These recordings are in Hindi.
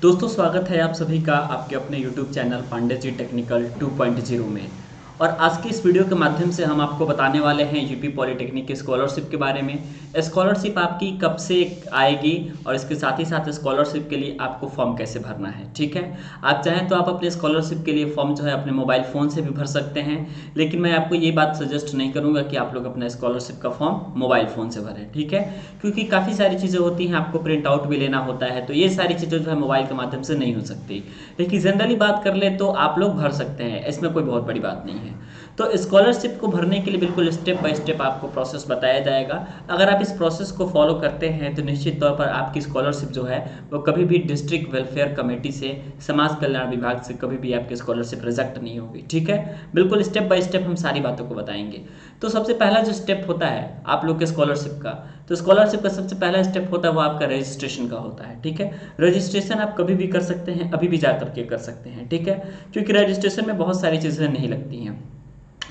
दोस्तों स्वागत है आप सभी का आपके अपने YouTube channel Pandey ji technical 2.0 में। और आज के इस वीडियो के माध्यम से हम आपको बताने वाले हैं यूपी पॉलिटेक्निक की स्कॉलरशिप के बारे में। स्कॉलरशिप आपकी कब से आएगी और इसके साथ ही साथ स्कॉलरशिप के लिए आपको फॉर्म कैसे भरना है। ठीक है, आप चाहें तो आप अपने स्कॉलरशिप के लिए फॉर्म जो है अपने मोबाइल फ़ोन से भी भर सकते हैं, लेकिन मैं आपको ये बात सजेस्ट नहीं करूँगा कि आप लोग अपना स्कॉलरशिप का फॉर्म मोबाइल फ़ोन से भरें। ठीक है, क्योंकि काफ़ी सारी चीज़ें होती हैं, आपको प्रिंट आउट भी लेना होता है, तो ये सारी चीज़ें जो है मोबाइल के माध्यम से नहीं हो सकती। लेकिन जनरली बात कर ले तो आप लोग भर सकते हैं, इसमें कोई बहुत बड़ी बात नहीं है। तो स्कॉलरशिप को भरने के लिए बिल्कुल स्टेप बाय स्टेप आपको प्रोसेस बताया जाएगा। अगर आप इस प्रोसेस को फॉलो करते हैं तो निश्चित तौर पर आपकी स्कॉलरशिप जो है वो कभी भी डिस्ट्रिक्ट वेलफेयर कमेटी से, समाज कल्याण विभाग से कभी भी आपकी स्कॉलरशिप रिजेक्ट नहीं होगी। ठीक है, बिल्कुल स्टेप बाय स्टेप हम सारी बातों को बताएंगे। तो सबसे पहला जो स्टेप होता है आप लोग के स्कॉलरशिप का, तो स्कॉलरशिप का सबसे पहला स्टेप होता है वो आपका रजिस्ट्रेशन का होता है। ठीक है, रजिस्ट्रेशन आप कभी भी कर सकते हैं, अभी भी जा करके कर सकते हैं। ठीक है, क्योंकि रजिस्ट्रेशन में बहुत सारी चीज़ें नहीं लगती हैं।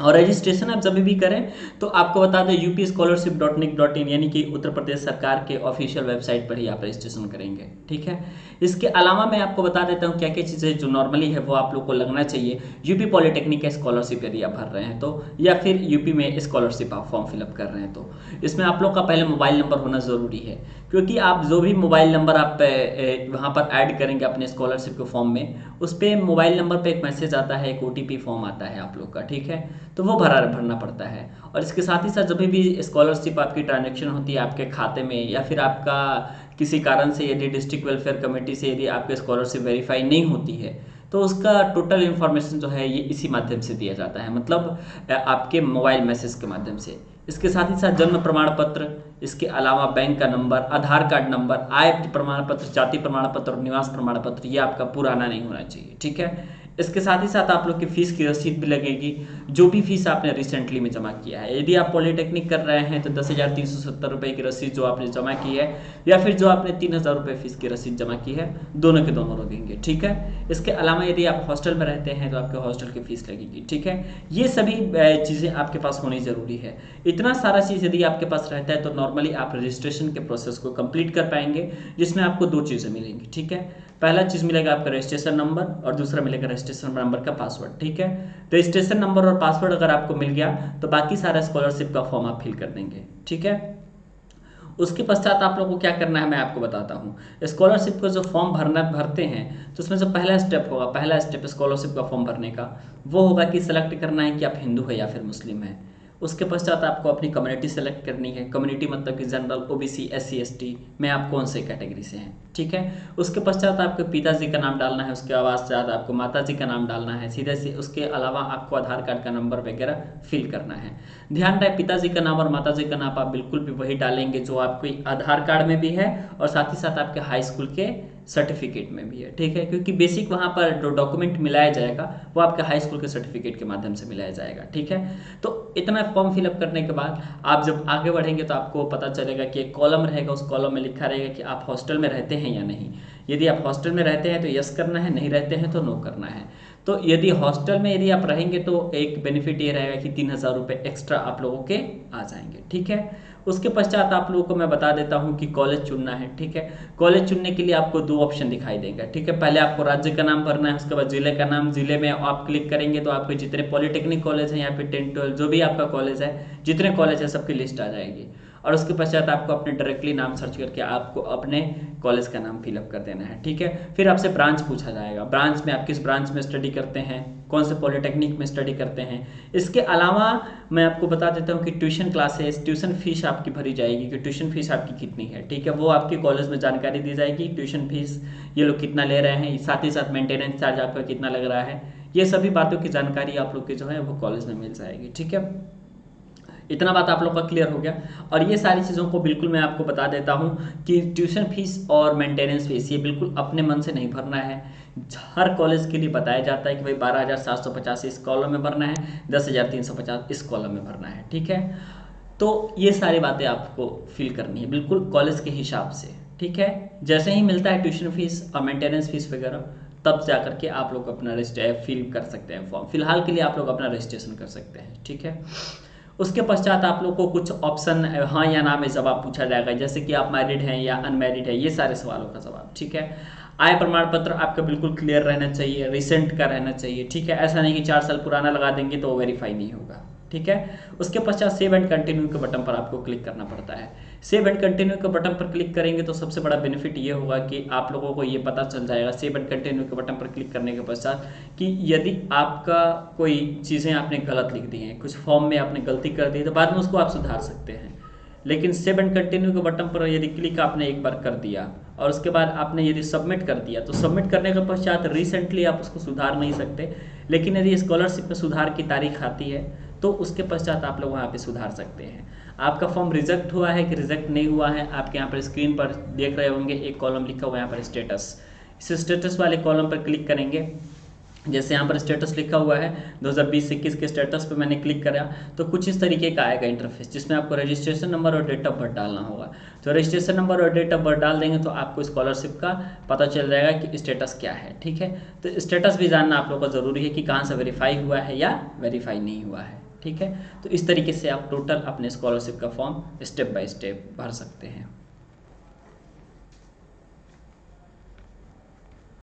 और रजिस्ट्रेशन आप जब भी करें तो आपको बता दें upscholarship.nic.in यानी कि उत्तर प्रदेश सरकार के ऑफिशियल वेबसाइट पर ही आप रजिस्ट्रेशन करेंगे। ठीक है, इसके अलावा मैं आपको बता देता हूँ क्या क्या चीज़ें जो नॉर्मली है वो आप लोग को लगना चाहिए यूपी पॉलिटेक्निक का स्कॉलरशिप यदि आप भर रहे हैं तो, या फिर यूपी में स्कॉलरशिप आप फॉर्म फिलअप कर रहे हैं तो इसमें आप लोग का पहले मोबाइल नंबर होना ज़रूरी है। क्योंकि आप जो भी मोबाइल नंबर आप वहाँ पर ऐड करेंगे अपने स्कॉलरशिप के फॉर्म में, उस पर मोबाइल नंबर पर एक मैसेज आता है, एक OTP फॉर्म आता है आप लोग का। ठीक है, तो वो भरना पड़ता है। और इसके साथ ही साथ जब भी स्कॉलरशिप आपकी ट्रांजैक्शन होती है आपके खाते में, या फिर आपका किसी कारण से यदि डिस्ट्रिक्ट वेलफेयर कमेटी से यदि आपकी स्कॉलरशिप वेरीफाई नहीं होती है तो उसका टोटल इन्फॉर्मेशन जो है ये इसी माध्यम से दिया जाता है, मतलब आपके मोबाइल मैसेज के माध्यम से। इसके साथ ही साथ जन्म प्रमाण पत्र, इसके अलावा बैंक का नंबर, आधार कार्ड नंबर, आय प्रमाण पत्र, जाति प्रमाण पत्र और निवास प्रमाण पत्र, ये आपका पुराना नहीं होना चाहिए। ठीक है, इसके साथ ही साथ आप लोग की फीस की रसीद भी लगेगी, जो भी फीस आपने रिसेंटली में जमा किया है। यदि आप पॉलिटेक्निक कर रहे हैं तो 10,370 रुपये की रसीद जो आपने जमा की है, या फिर जो आपने 3,000 रुपये फीस की रसीद जमा की है, दोनों के दोनों लगेंगे। ठीक है, इसके अलावा यदि आप हॉस्टल में रहते हैं तो आपके हॉस्टल की फीस लगेगी। ठीक है, ये सभी चीज़ें आपके पास होनी ज़रूरी है। इतना सारा चीज़ यदि आपके पास रहता है तो नॉर्मली आप रजिस्ट्रेशन के प्रोसेस को कंप्लीट कर पाएंगे, जिसमें आपको दो चीज़ें मिलेंगी। ठीक है, पहला चीज़ मिलेगा आपका रजिस्ट्रेशन नंबर और दूसरा मिलेगा रजिस्ट्रेशन नंबर का पासवर्ड। ठीक है, रजिस्ट्रेशन नंबर और पासवर्ड अगर आपको मिल गया तो बाकी सारा स्कॉलरशिप का फॉर्म आप फिल कर देंगे। ठीक है, उसके पश्चात आप लोगों को क्या करना है मैं आपको बताता हूँ। स्कॉलरशिप को जो फॉर्म भरते हैं तो उसमें जो पहला स्टेप होगा, पहला स्टेप स्कॉलरशिप का फॉर्म भरने का वो होगा कि सेलेक्ट करना है कि आप हिंदू है या फिर मुस्लिम है। उसके पश्चात आपको अपनी कम्युनिटी सेलेक्ट करनी है, कम्युनिटी मतलब कि जनरल, OBC, SC ST में आप कौन से कैटेगरी से हैं। ठीक है, उसके पश्चात आपके पिताजी का नाम डालना है, उसके बाद आपको माताजी का नाम डालना है सीधे से। उसके अलावा आपको आधार कार्ड का नंबर वगैरह फिल करना है। ध्यान रहे पिताजी का नाम और माताजी का नाम आप बिल्कुल भी वही डालेंगे जो आपके आधार कार्ड में भी है और साथ ही साथ आपके हाई स्कूल के सर्टिफिकेट में भी है। ठीक है, क्योंकि बेसिक वहाँ पर जो डॉक्यूमेंट मिलाया जाएगा वो आपके हाई स्कूल के सर्टिफिकेट के माध्यम से मिलाया जाएगा। ठीक है, तो इतना फॉर्म फिलअप करने के बाद आप जब आगे बढ़ेंगे तो आपको पता चलेगा कि एक कॉलम रहेगा, उस कॉलम में लिखा रहेगा कि आप हॉस्टल में रहते हैं या नहीं। यदि आप हॉस्टल में रहते हैं तो यस करना है, नहीं रहते हैं तो नो करना है। तो यदि हॉस्टल में यदि आप रहेंगे तो एक बेनिफिट ये रहेगा कि 3,000 रुपये एक्स्ट्रा आप लोगों के आ जाएंगे। ठीक है, उसके पश्चात आप लोगों को मैं बता देता हूं कि कॉलेज चुनना है। ठीक है, कॉलेज चुनने के लिए आपको दो ऑप्शन दिखाई देगा। ठीक है, पहले आपको राज्य का नाम भरना है, उसके बाद जिले का नाम। जिले में आप क्लिक करेंगे तो आपके जितने पॉलिटेक्निक कॉलेज हैं यहाँ पे 10 12 जो भी आपका कॉलेज है, जितने कॉलेज है सबकी लिस्ट आ जाएगी। और उसके पश्चात आपको अपने डायरेक्टली नाम सर्च करके आपको अपने कॉलेज का नाम फिलअप कर देना है। ठीक है, फिर आपसे ब्रांच पूछा जाएगा, ब्रांच में आप किस ब्रांच में स्टडी करते हैं, कौन से पॉलिटेक्निक में स्टडी करते हैं। इसके अलावा मैं आपको बता देता हूँ कि ट्यूशन क्लासेस, ट्यूशन फीस आपकी भरी जाएगी कि ट्यूशन फीस आपकी कितनी है। ठीक है, वो आपके कॉलेज में जानकारी दी जाएगी, ट्यूशन फीस ये लोग कितना ले रहे हैं, साथ ही साथ मेंटेनेंस चार्ज आपका कितना लग रहा है, ये सभी बातों की जानकारी आप लोग की जो है वो कॉलेज में मिल जाएगी। ठीक है, इतना बात आप लोग का क्लियर हो गया। और ये सारी चीज़ों को बिल्कुल मैं आपको बता देता हूँ कि ट्यूशन फीस और मेंटेनेंस फीस ये बिल्कुल अपने मन से नहीं भरना है। हर कॉलेज के लिए बताया जाता है कि भाई 12,750 इस कॉलम में भरना है, 10,350 इस कॉलम में भरना है। ठीक है, तो ये सारी बातें आपको फिल करनी है बिल्कुल कॉलेज के हिसाब से। ठीक है, जैसे ही मिलता है ट्यूशन फीस और मेंटेनेंस फीस वगैरह तब जा करके आप लोग अपना फिल कर सकते हैं फॉर्म। फिलहाल के लिए आप लोग अपना रजिस्ट्रेशन कर सकते हैं। ठीक है, उसके पश्चात आप लोग को कुछ ऑप्शन हाँ या ना में जवाब पूछा जाएगा, जैसे कि आप मैरिड हैं या अनमैरिड है, ये सारे सवालों का जवाब। ठीक है, आय प्रमाण पत्र आपका बिल्कुल क्लियर रहना चाहिए, रिसेंट का रहना चाहिए, ठीक है। ऐसा नहीं कि 4 साल पुराना लगा देंगे तो वेरीफाई नहीं होगा, ठीक है। उसके पश्चात सेव एंड कंटिन्यू के बटन पर आपको क्लिक करना पड़ता है। सेव एंड कंटिन्यू के बटन पर क्लिक करेंगे तो सबसे बड़ा बेनिफिट ये होगा कि आप लोगों को ये पता चल जाएगा सेव एंड कंटिन्यू के बटन पर क्लिक करने के पश्चात कि यदि आपका कोई चीज़ें आपने गलत लिख दी हैं, कुछ फॉर्म में आपने गलती कर दी तो बाद में उसको आप सुधार सकते हैं। लेकिन सेव एंड कंटिन्यू के बटन पर यदि क्लिक आपने एक बार कर दिया और उसके बाद आपने यदि सबमिट कर दिया तो सबमिट करने के पश्चात रिसेंटली आप उसको सुधार नहीं सकते। लेकिन यदि स्कॉलरशिप में सुधार की तारीख आती है तो उसके पश्चात आप लोग वहाँ पे सुधार सकते हैं। आपका फॉर्म रिजेक्ट हुआ है कि रिजेक्ट नहीं हुआ है, आपके यहाँ पर स्क्रीन पर देख रहे होंगे एक कॉलम लिखा हुआ है यहाँ पर स्टेटस। इस स्टेटस वाले कॉलम पर क्लिक करेंगे। जैसे यहाँ पर स्टेटस लिखा हुआ है 2020-21 के स्टेटस पे मैंने क्लिक करा तो कुछ इस तरीके का आएगा इंटरफेस, जिसमें आपको रजिस्ट्रेशन नंबर और डेट ऑफ बर्थ डालना होगा। तो रजिस्ट्रेशन नंबर और डेट ऑफ बर्थ डाल देंगे तो आपको स्कॉलरशिप का पता चल जाएगा कि स्टेटस क्या है, ठीक है। तो स्टेटस भी जानना आप लोगों को ज़रूरी है कि कहाँ से वेरीफाई हुआ है या वेरीफाई नहीं हुआ है, ठीक है। तो इस तरीके से आप टोटल अपने स्कॉलरशिप का फॉर्म स्टेप बाय स्टेप भर सकते हैं।